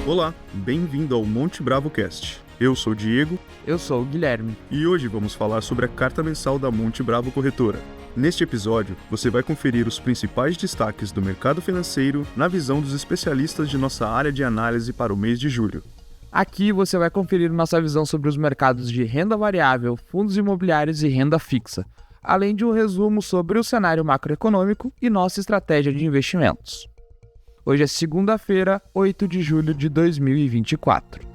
Olá, bem-vindo ao Monte Bravo Cast. Eu sou o Diego. Eu sou o Guilherme. E hoje vamos falar sobre a carta mensal da Monte Bravo Corretora. Neste episódio, você vai conferir os principais destaques do mercado financeiro na visão dos especialistas de nossa área de análise para o mês de julho. Aqui você vai conferir nossa visão sobre os mercados de renda variável, fundos imobiliários e renda fixa, além de um resumo sobre o cenário macroeconômico e nossa estratégia de investimentos. Hoje é segunda-feira, 8 de julho de 2024.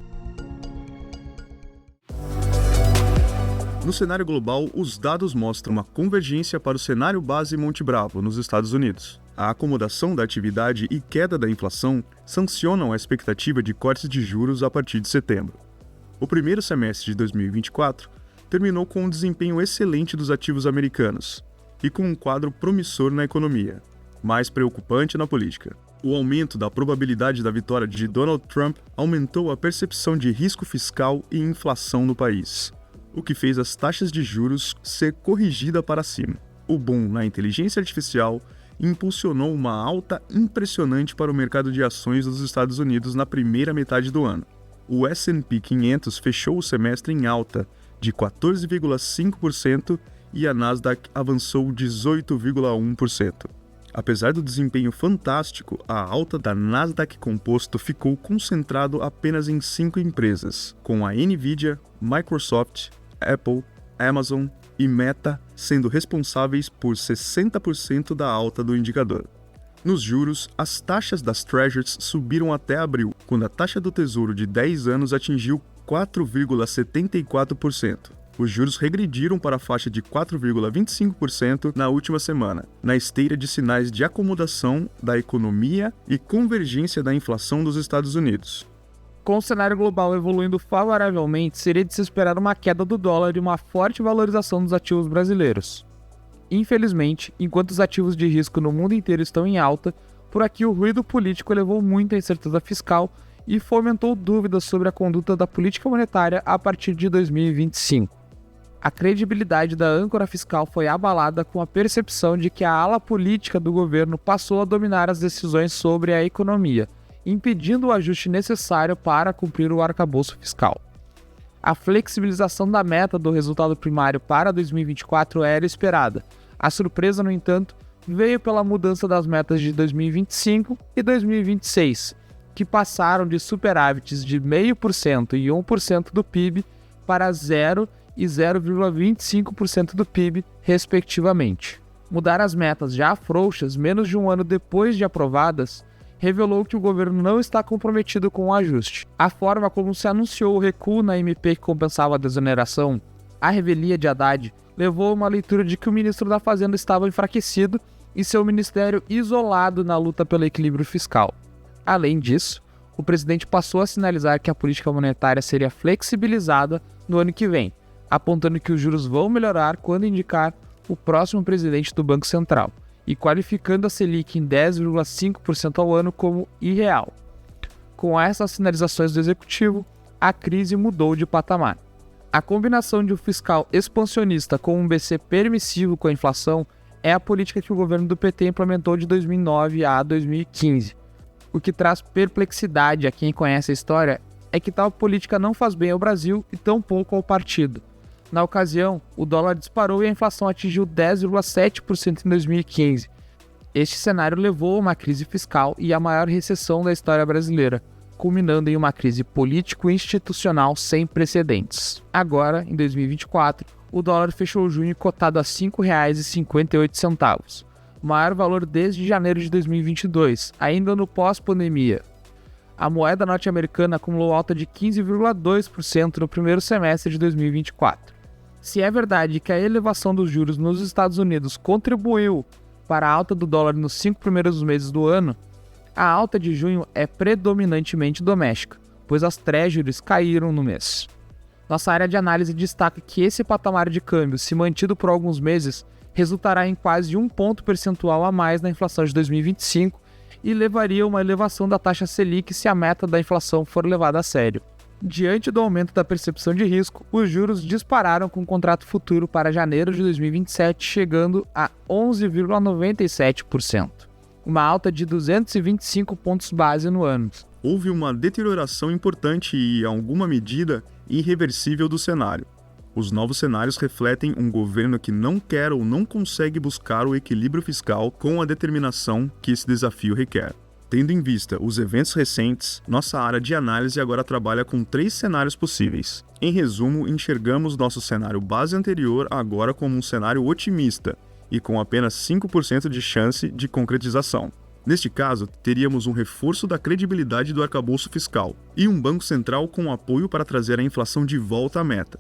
No cenário global, os dados mostram uma convergência para o cenário base Monte Bravo nos Estados Unidos. A acomodação da atividade e queda da inflação sancionam a expectativa de cortes de juros a partir de setembro. O primeiro semestre de 2024 terminou com um desempenho excelente dos ativos americanos e com um quadro promissor na economia, mais preocupante na política. O aumento da probabilidade da vitória de Donald Trump aumentou a percepção de risco fiscal e inflação no país, o que fez as taxas de juros ser corrigida para cima. O boom na inteligência artificial impulsionou uma alta impressionante para o mercado de ações dos Estados Unidos na primeira metade do ano. O S&P 500 fechou o semestre em alta de 14,5% e a Nasdaq avançou 18,1%. Apesar do desempenho fantástico, a alta da Nasdaq Composto ficou concentrado apenas em 5 empresas, com a Nvidia, Microsoft, Apple, Amazon e Meta sendo responsáveis por 60% da alta do indicador. Nos juros, as taxas das Treasuries subiram até abril, quando a taxa do Tesouro de 10 anos atingiu 4,74%. Os juros regrediram para a faixa de 4,25% na última semana, na esteira de sinais de acomodação da economia e convergência da inflação dos Estados Unidos. Com o cenário global evoluindo favoravelmente, seria de se esperar uma queda do dólar e uma forte valorização dos ativos brasileiros. Infelizmente, enquanto os ativos de risco no mundo inteiro estão em alta, por aqui o ruído político elevou muito a incerteza fiscal e fomentou dúvidas sobre a conduta da política monetária a partir de 2025. A credibilidade da âncora fiscal foi abalada com a percepção de que a ala política do governo passou a dominar as decisões sobre a economia, impedindo o ajuste necessário para cumprir o arcabouço fiscal. A flexibilização da meta do resultado primário para 2024 era esperada. A surpresa, no entanto, veio pela mudança das metas de 2025 e 2026, que passaram de superávites de 0,5% e 1% do PIB para 0% e 0,25% do PIB, respectivamente. Mudar as metas já frouxas, menos de um ano depois de aprovadas, revelou que o governo não está comprometido com o ajuste. A forma como se anunciou o recuo na MP que compensava a desoneração, a revelia de Haddad, levou a uma leitura de que o ministro da Fazenda estava enfraquecido e seu ministério isolado na luta pelo equilíbrio fiscal. Além disso, o presidente passou a sinalizar que a política monetária seria flexibilizada no ano que vem, apontando que os juros vão melhorar quando indicar o próximo presidente do Banco Central, e qualificando a Selic em 10,5% ao ano como irreal. Com essas sinalizações do executivo, a crise mudou de patamar. A combinação de um fiscal expansionista com um BC permissivo com a inflação é a política que o governo do PT implementou de 2009 a 2015. O que traz perplexidade a quem conhece a história é que tal política não faz bem ao Brasil e tampouco ao partido. Na ocasião, o dólar disparou e a inflação atingiu 10,7% em 2015. Este cenário levou a uma crise fiscal e a maior recessão da história brasileira, culminando em uma crise político-institucional sem precedentes. Agora, em 2024, o dólar fechou junho cotado a R$ 5,58, maior valor desde janeiro de 2022, ainda no pós-pandemia. A moeda norte-americana acumulou alta de 15,2% no primeiro semestre de 2024. Se é verdade que a elevação dos juros nos Estados Unidos contribuiu para a alta do dólar nos 5 primeiros meses do ano, a alta de junho é predominantemente doméstica, pois as Treasuries caíram no mês. Nossa área de análise destaca que esse patamar de câmbio, se mantido por alguns meses, resultará em quase 1 ponto percentual a mais na inflação de 2025 e levaria a uma elevação da taxa Selic se a meta da inflação for levada a sério. Diante do aumento da percepção de risco, os juros dispararam com o contrato futuro para janeiro de 2027, chegando a 11,97%, uma alta de 225 pontos base no ano. houve uma deterioração importante e, em alguma medida, irreversível do cenário. Os novos cenários refletem um governo que não quer ou não consegue buscar o equilíbrio fiscal com a determinação que esse desafio requer. Tendo em vista os eventos recentes, nossa área de análise agora trabalha com 3 cenários possíveis. Em resumo, enxergamos nosso cenário base anterior agora como um cenário otimista e com apenas 5% de chance de concretização. Neste caso, teríamos um reforço da credibilidade do arcabouço fiscal e um Banco Central com apoio para trazer a inflação de volta à meta.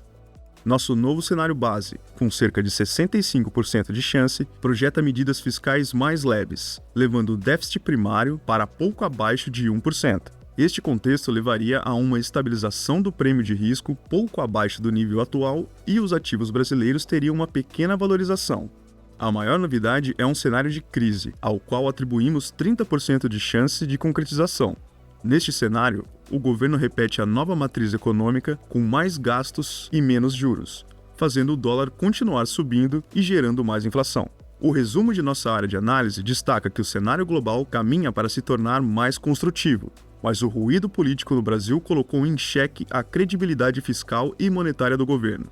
Nosso novo cenário base, com cerca de 65% de chance, projeta medidas fiscais mais leves, levando o déficit primário para pouco abaixo de 1%. Este contexto levaria a uma estabilização do prêmio de risco pouco abaixo do nível atual e os ativos brasileiros teriam uma pequena valorização. A maior novidade é um cenário de crise, ao qual atribuímos 30% de chance de concretização. Neste cenário, o governo repete a nova matriz econômica com mais gastos e menos juros, fazendo o dólar continuar subindo e gerando mais inflação. O resumo de nossa área de análise destaca que o cenário global caminha para se tornar mais construtivo, mas o ruído político no Brasil colocou em xeque a credibilidade fiscal e monetária do governo.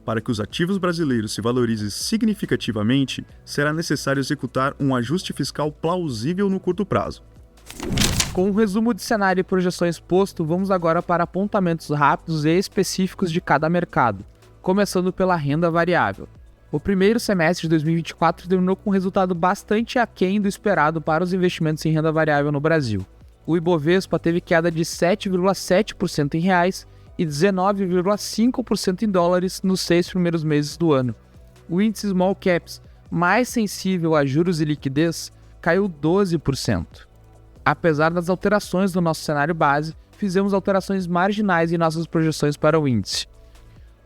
Para que os ativos brasileiros se valorizem significativamente, será necessário executar um ajuste fiscal plausível no curto prazo. Com um resumo de cenário e projeções posto, vamos agora para apontamentos rápidos e específicos de cada mercado, começando pela renda variável. O primeiro semestre de 2024 terminou com um resultado bastante aquém do esperado para os investimentos em renda variável no Brasil. O Ibovespa teve queda de 7,7% em reais e 19,5% em dólares nos 6 primeiros meses do ano. O índice Small Caps, mais sensível a juros e liquidez, caiu 12%. Apesar das alterações do nosso cenário base, fizemos alterações marginais em nossas projeções para o índice.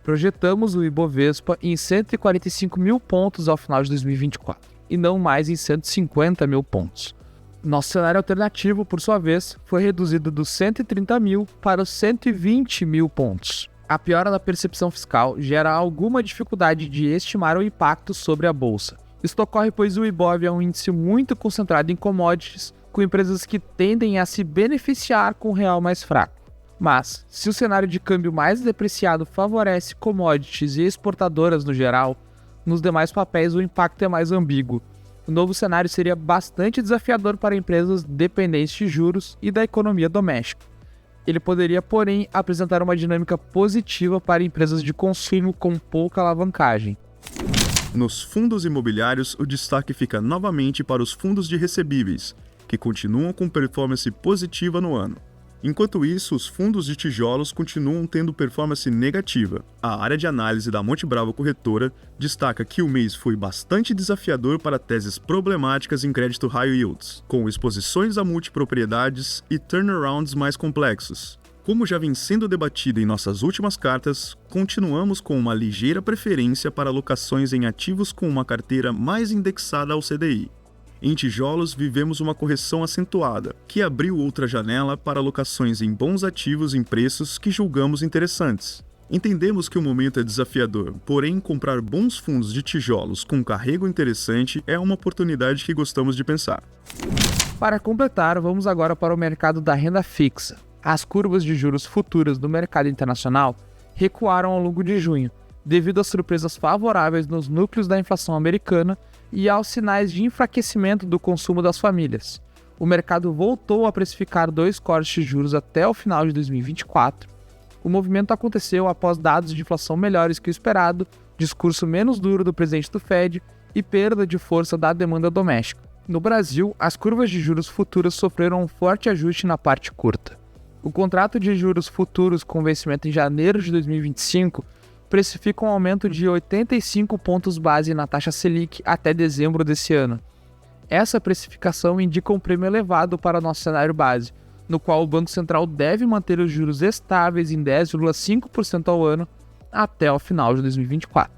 Projetamos o Ibovespa em 145 mil pontos ao final de 2024, e não mais em 150 mil pontos. Nosso cenário alternativo, por sua vez, foi reduzido dos 130 mil para os 120 mil pontos. A piora da percepção fiscal gera alguma dificuldade de estimar o impacto sobre a bolsa. Isso ocorre pois o Ibov é um índice muito concentrado em commodities, com empresas que tendem a se beneficiar com o real mais fraco. Mas, se o cenário de câmbio mais depreciado favorece commodities e exportadoras no geral, nos demais papéis o impacto é mais ambíguo. O novo cenário seria bastante desafiador para empresas dependentes de juros e da economia doméstica. Ele poderia, porém, apresentar uma dinâmica positiva para empresas de consumo com pouca alavancagem. Nos fundos imobiliários, o destaque fica novamente para os fundos de recebíveis, que continuam com performance positiva no ano. Enquanto isso, os fundos de tijolos continuam tendo performance negativa. A área de análise da Monte Bravo Corretora destaca que o mês foi bastante desafiador para teses problemáticas em crédito high yields, com exposições a multipropriedades e turnarounds mais complexos. Como já vem sendo debatido em nossas últimas cartas, continuamos com uma ligeira preferência para alocações em ativos com uma carteira mais indexada ao CDI. Em tijolos, vivemos uma correção acentuada, que abriu outra janela para alocações em bons ativos em preços que julgamos interessantes. Entendemos que o momento é desafiador, porém comprar bons fundos de tijolos com carrego interessante é uma oportunidade que gostamos de pensar. Para completar, vamos agora para o mercado da renda fixa. As curvas de juros futuras do mercado internacional recuaram ao longo de junho, devido às surpresas favoráveis nos núcleos da inflação americana e aos sinais de enfraquecimento do consumo das famílias. O mercado voltou a precificar 2 cortes de juros até o final de 2024. O movimento aconteceu após dados de inflação melhores que o esperado, discurso menos duro do presidente do Fed e perda de força da demanda doméstica. No Brasil, as curvas de juros futuras sofreram um forte ajuste na parte curta. O contrato de juros futuros com vencimento em janeiro de 2025 precifica um aumento de 85 pontos base na taxa Selic até dezembro desse ano. Essa precificação indica um prêmio elevado para nosso cenário base, no qual o Banco Central deve manter os juros estáveis em 10,5% ao ano até o final de 2024.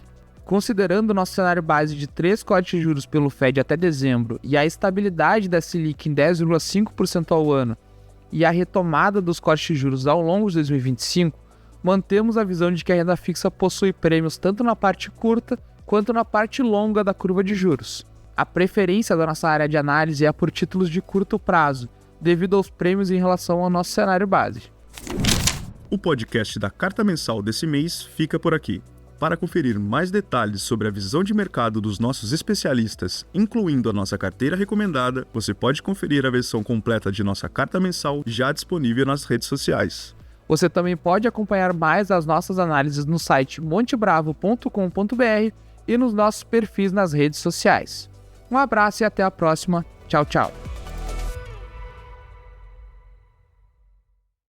Considerando nosso cenário base de 3 cortes de juros pelo Fed até dezembro e a estabilidade da Selic em 10,5% ao ano e a retomada dos cortes de juros ao longo de 2025, mantemos a visão de que a renda fixa possui prêmios tanto na parte curta quanto na parte longa da curva de juros. A preferência da nossa área de análise é por títulos de curto prazo, devido aos prêmios em relação ao nosso cenário base. O podcast da Carta Mensal desse mês fica por aqui. Para conferir mais detalhes sobre a visão de mercado dos nossos especialistas, incluindo a nossa carteira recomendada, você pode conferir a versão completa de nossa carta mensal já disponível nas redes sociais. Você também pode acompanhar mais as nossas análises no site montebravo.com.br e nos nossos perfis nas redes sociais. Um abraço e até a próxima. Tchau, tchau.